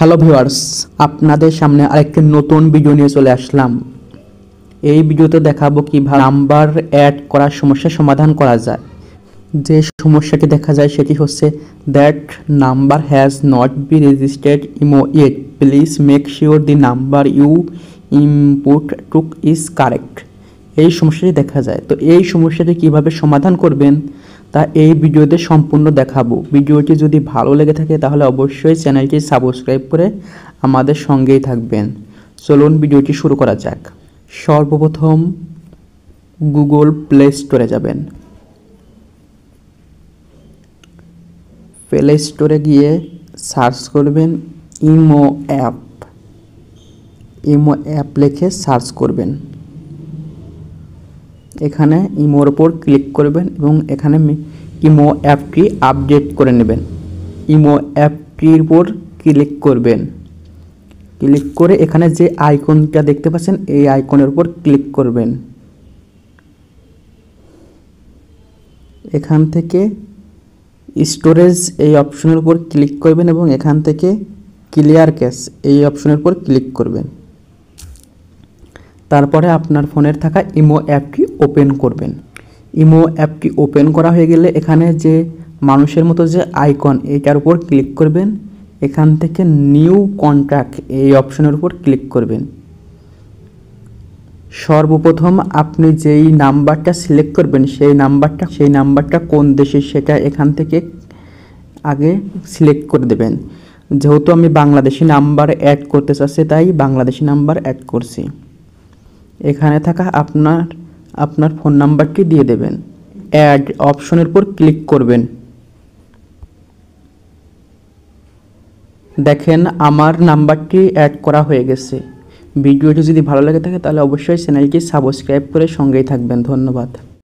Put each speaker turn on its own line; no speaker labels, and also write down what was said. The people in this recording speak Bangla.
হ্যালো ভিউয়ার্স, আপনাদের সামনে আরেকটি নতুন ভিডিও নিয়ে চলে আসলাম। এই ভিডিওতে দেখাবো কিভাবে নাম্বার অ্যাড করার সমস্যার সমাধান করা যায়। যে সমস্যাটি দেখা যায় সেটি হচ্ছে that number has not be registered imo yet, please make sure the number you input took is correct. এই সমস্যাটি দেখা যায়। তো এই সমস্যাটি কিভাবে সমাধান করবেন তা এই ভিডিওতে সম্পূর্ণ দেখাবো। ভিডিওটি যদি ভালো লেগে থাকে তাহলে অবশ্যই চ্যানেলটি সাবস্ক্রাইব করে আমাদের সঙ্গেই থাকবেন। চলুন ভিডিওটি শুরু করা যাক। সর্বপ্রথম গুগল প্লে স্টোরে যাবেন। প্লে স্টোরে গিয়ে সার্চ করবেন ইমো অ্যাপ। ইমো অ্যাপ লিখে সার্চ করবেন। এখানে ইমোর ওপর ক্লিক করবেন এবং এখানে ইমো অ্যাপটি আপডেট করে নেবেন। ইমো অ্যাপটির উপর ক্লিক করবেন। ক্লিক করে এখানে যে আইকনটা দেখতে পাচ্ছেন এই আইকনের উপর ক্লিক করবেন। এখান থেকে স্টোরেজ এই অপশনের উপর ক্লিক করবেন এবং এখান থেকে ক্লিয়ার ক্যাশ এই অপশনের উপর ক্লিক করবেন। তারপরে আপনার ফোনের থাকা ইমো অ্যাপটি ওপেন করবেন। ইমো অ্যাপটি ওপেন করা হয়ে গেলে এখানে যে মানুষের মতো যে আইকন এইটার উপর ক্লিক করবেন। এখান থেকে নিউ কন্ট্যাক্ট এই অপশনের উপর ক্লিক করবেন। সর্বপ্রথম আপনি যেই নাম্বারটা সিলেক্ট করবেন সেই নাম্বারটা কোন দেশের সেটা এখান থেকে আগে সিলেক্ট করে দেবেন। যেহেতু আমি বাংলাদেশি নাম্বার অ্যাড করতে চাচ্ছি তাই বাংলাদেশি নাম্বার অ্যাড করছি। এখানে থাকা আপনার ফোন নাম্বারটি দিয়ে দেবেন। অ্যাড অপশনের উপর ক্লিক করবেন। দেখেন আমার নাম্বারটি অ্যাড করা হয়ে গেছে। ভিডিওটি যদি ভালো লাগে থাকে তাহলে অবশ্যই চ্যানেলটি সাবস্ক্রাইব করে সঙ্গেই থাকবেন। ধন্যবাদ।